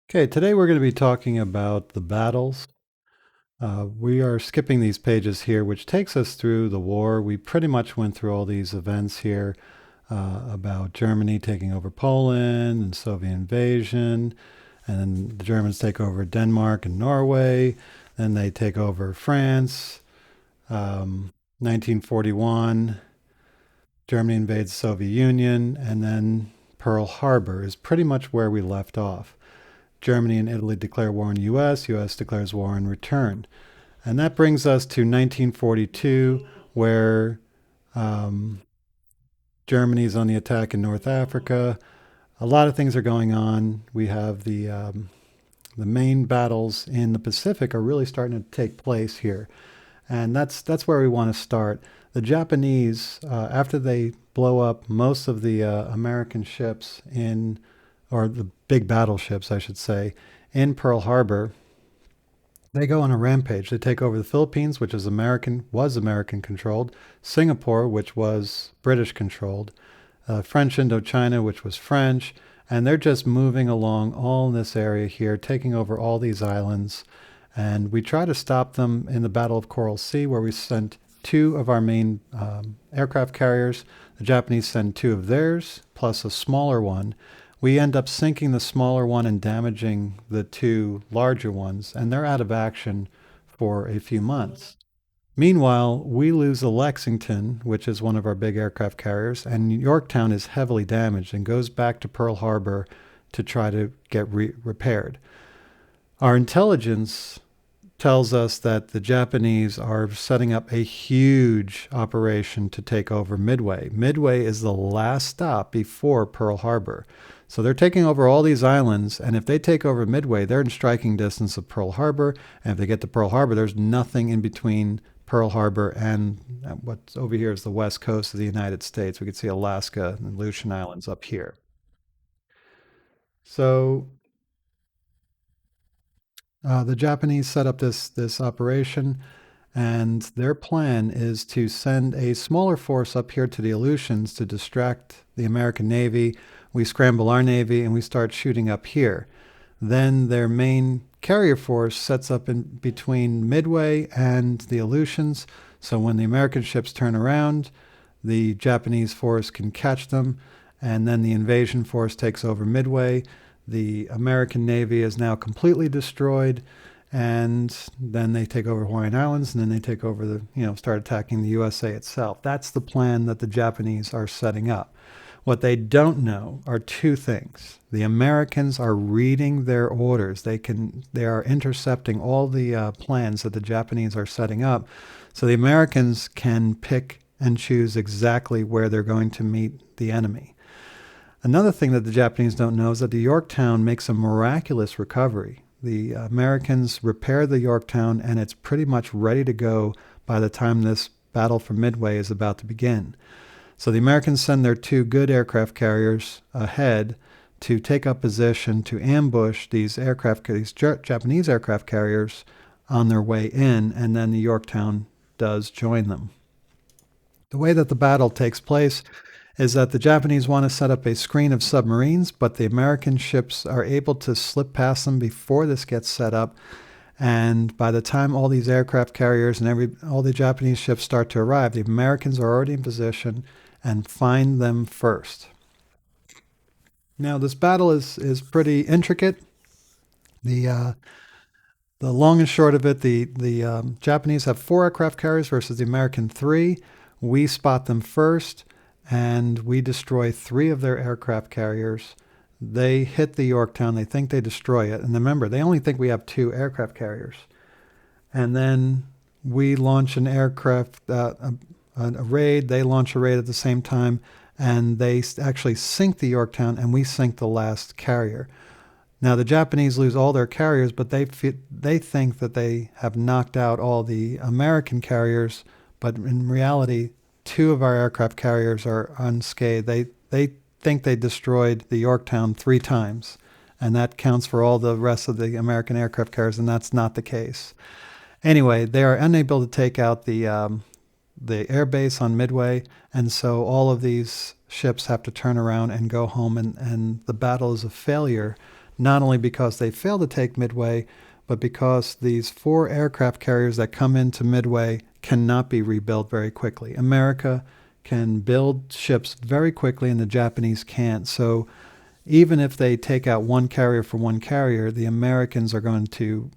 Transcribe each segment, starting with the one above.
Okay, today we're going to be talking about the battles. We are skipping these pages here, which takes us through the war. We pretty much went through all these events here about Germany taking over Poland and Soviet invasion, and then the Germans take over Denmark and Norway, then they take over France. 1941, Germany invades the Soviet Union, and then Pearl Harbor is pretty much where we left off. Germany and Italy declare war on the U.S. U.S. declares war in return. And that brings us to 1942, where um, Germany's on the attack in North Africa. A lot of things are going on. We have the main battles in the Pacific are really starting to take place here, and that's where we want to start. The Japanese, after they blow up most of the American ships in, or the big battleships, I should say, in Pearl Harbor, they go on a rampage. They take over the Philippines, which was American controlled, Singapore, which was British controlled, French Indochina, which was French, and they're just moving along all in this area here, taking over all these islands. And we try to stop them in the Battle of Coral Sea, where we sent two of our main aircraft carriers. The Japanese send two of theirs, plus a smaller one. We end up sinking the smaller one and damaging the two larger ones, and they're out of action for a few months. Meanwhile, we lose the Lexington, which is one of our big aircraft carriers, and Yorktown is heavily damaged and goes back to Pearl Harbor to try to get repaired. Our intelligence tells us that the Japanese are setting up a huge operation to take over Midway. Midway is the last stop before Pearl Harbor. So they're taking over all these islands, and if they take over Midway, they're in striking distance of Pearl Harbor. And if they get to Pearl Harbor, there's nothing in between Pearl Harbor and what's over here is the west coast of the United States. We can see Alaska and Aleutian Islands up here. So the Japanese set up this operation, and their plan is to send a smaller force up here to the Aleutians to distract the American Navy. We scramble our Navy and we start shooting up here. Then their main carrier force sets up in between Midway and the Aleutians. So when the American ships turn around, the Japanese force can catch them, and then the invasion force takes over Midway. The American Navy is now completely destroyed, and then they take over Hawaiian Islands, and then they take over start attacking the USA itself. That's the plan that the Japanese are setting up. What they don't know are two things. The Americans are reading their orders. They are intercepting all the plans that the Japanese are setting up, so the Americans can pick and choose exactly where they're going to meet the enemy. Another thing that the Japanese don't know is that the Yorktown makes a miraculous recovery. The Americans repair the Yorktown, and it's pretty much ready to go by the time this battle for Midway is about to begin. So the Americans send their two good aircraft carriers ahead to take up position to ambush these Japanese aircraft carriers on their way in, and then the Yorktown does join them. The way that the battle takes place is that the Japanese want to set up a screen of submarines, but the American ships are able to slip past them before this gets set up. And by the time all these aircraft carriers and all the Japanese ships start to arrive, the Americans are already in position and find them first. Now, this battle is pretty intricate. The uh, the long and short of it, the Japanese have four aircraft carriers versus the American three. We spot them first, and we destroy three of their aircraft carriers. They hit the Yorktown. They think they destroy it. And remember, they only think we have two aircraft carriers. And then we launch an aircraft, a raid. They launch a raid at the same time, and they actually sink the Yorktown, and we sink the last carrier. Now, the Japanese lose all their carriers, but they think that they have knocked out all the American carriers, but in reality, two of our aircraft carriers are unscathed. They think they destroyed the Yorktown three times, and that counts for all the rest of the American aircraft carriers, and that's not the case. Anyway, they are unable to take out the air base on Midway, and so all of these ships have to turn around and go home, and the battle is a failure, not only because they failed to take Midway, but because these 4 aircraft carriers that come into Midway cannot be rebuilt very quickly. America can build ships very quickly, and the Japanese can't. So even if they take out one carrier for one carrier, the Americans are going to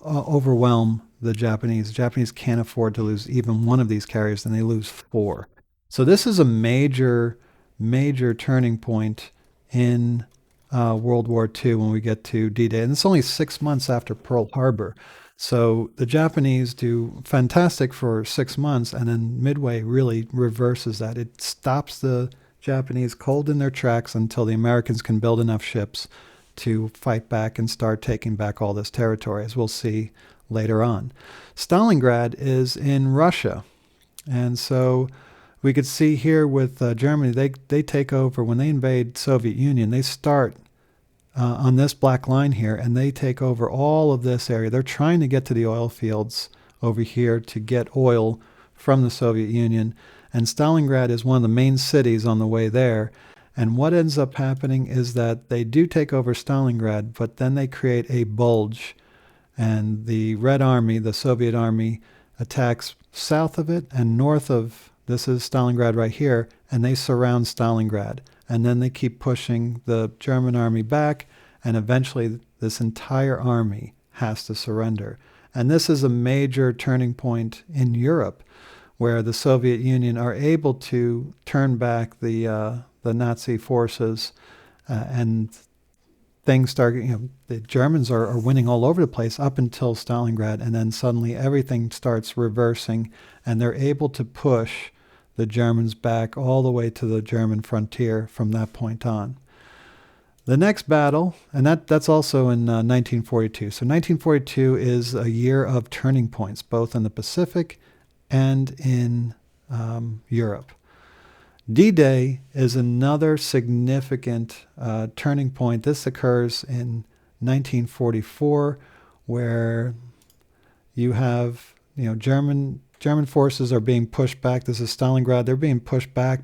overwhelm the Japanese. The Japanese can't afford to lose even one of these carriers, and they lose 4. So this is a major, major turning point in World War II when we get to D-Day. And it's only 6 months after Pearl Harbor. So the Japanese do fantastic for 6 months, and then Midway really reverses that. It stops the Japanese cold in their tracks until the Americans can build enough ships to fight back and start taking back all this territory, as we'll see later on. Stalingrad is in Russia. And so we could see here with Germany, they take over. When they invade Soviet Union, they start on this black line here, and they take over all of this area. They're trying to get to the oil fields over here to get oil from the Soviet Union. And Stalingrad is one of the main cities on the way there. And what ends up happening is that they do take over Stalingrad, but then they create a bulge. And the Red Army, the Soviet Army, attacks south of it and north of, this is Stalingrad right here, and they surround Stalingrad. And then they keep pushing the German army back, and eventually this entire army has to surrender. And this is a major turning point in Europe, where the Soviet Union are able to turn back the Nazi forces, and things start, the Germans are winning all over the place up until Stalingrad, and then suddenly everything starts reversing, and they're able to push the Germans back all the way to the German frontier from that point on. The next battle, and that's also in 1942. So 1942 is a year of turning points, both in the Pacific and in Europe. D-Day is another significant turning point. This occurs in 1944, where you have, German forces are being pushed back. This is Stalingrad. They're being pushed back.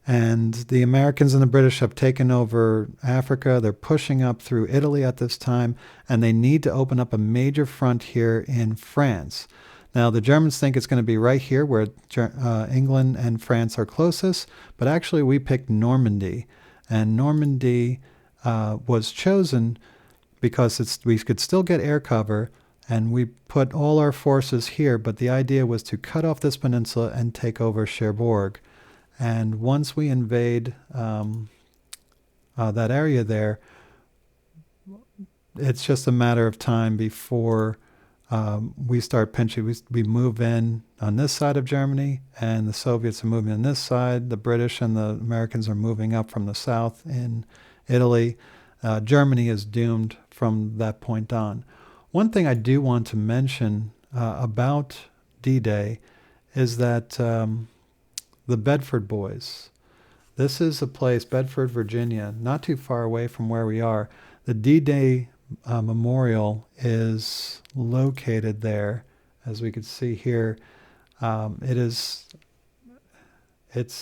And the Americans and the British have taken over Africa. They're pushing up through Italy at this time, and they need to open up a major front here in France. Now, the Germans think it's going to be right here where England and France are closest, but actually we picked Normandy. And Normandy was chosen because we could still get air cover, and we put all our forces here, but the idea was to cut off this peninsula and take over Cherbourg. And once we invade that area there, it's just a matter of time before we start pinching. We move in on this side of Germany, and the Soviets are moving on this side. The British and the Americans are moving up from the south in Italy. Germany is doomed from that point on. One thing I do want to mention about D-Day is that the Bedford Boys. This is a place, Bedford, Virginia, not too far away from where we are. The D-Day Memorial is located there, as we can see here. It's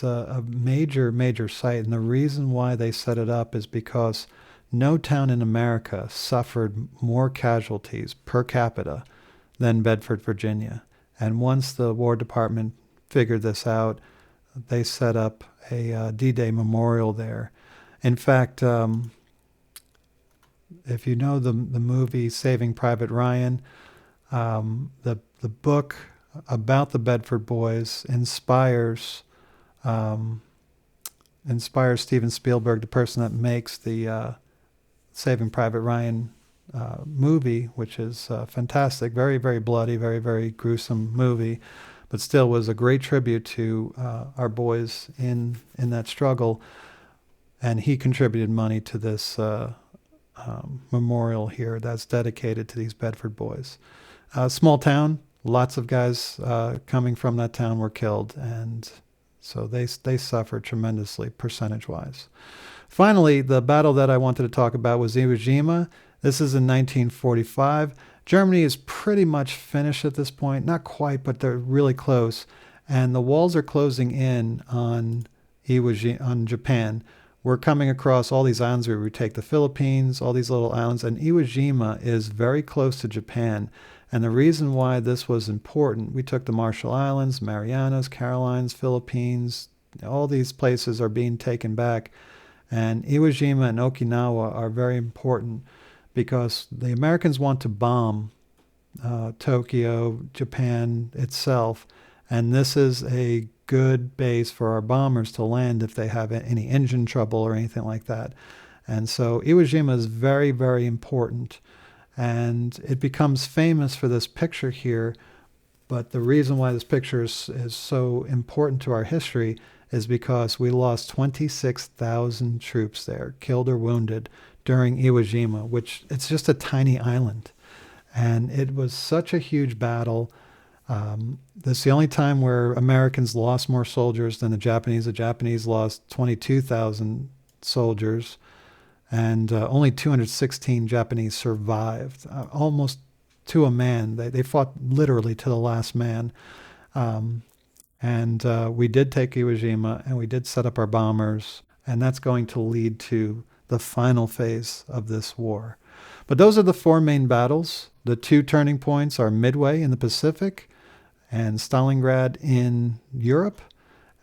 a major site, and the reason why they set it up is because no town in America suffered more casualties per capita than Bedford, Virginia. And once the War Department figured this out, they set up a D-Day memorial there. In fact, if you know the movie Saving Private Ryan, the book about the Bedford Boys inspires Steven Spielberg, the person that makes the Saving Private Ryan movie, which is fantastic, very, very bloody, very, very gruesome movie, but still was a great tribute to our boys in that struggle. And he contributed money to this memorial here that's dedicated to these Bedford Boys. Small town, lots of guys coming from that town were killed, and so they suffered tremendously percentage-wise. Finally, the battle that I wanted to talk about was Iwo Jima. This is in 1945. Germany is pretty much finished at this point. Not quite, but they're really close. And the walls are closing in on Japan, we're coming across all these islands where we take the Philippines, all these little islands, and Iwo Jima is very close to Japan. And the reason why this was important, we took the Marshall Islands, Marianas, Carolines, Philippines, all these places are being taken back. And Iwo Jima and Okinawa are very important because the Americans want to bomb Tokyo, Japan itself, and this is a good base for our bombers to land if they have any engine trouble or anything like that. And so Iwo Jima is very, very important, and it becomes famous for this picture here. But the reason why this picture is so important to our history is because we lost 26,000 troops there, killed or wounded, during Iwo Jima, which it's just a tiny island. And it was such a huge battle. This is the only time where Americans lost more soldiers than the Japanese. The Japanese lost 22,000 soldiers, and only 216 Japanese survived, almost to a man. They fought literally to the last man. And we did take Iwo Jima, and we did set up our bombers, and that's going to lead to the final phase of this war. But those are the four main battles. The two turning points are Midway in the Pacific and Stalingrad in Europe.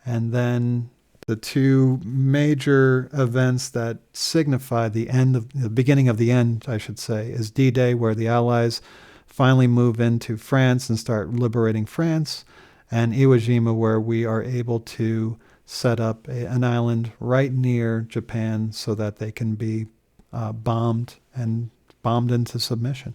And then the two major events that signify the beginning of the end, I should say, is D-Day, where the Allies finally move into France and start liberating France, and Iwo Jima, where we are able to set up an island right near Japan so that they can be bombed into submission.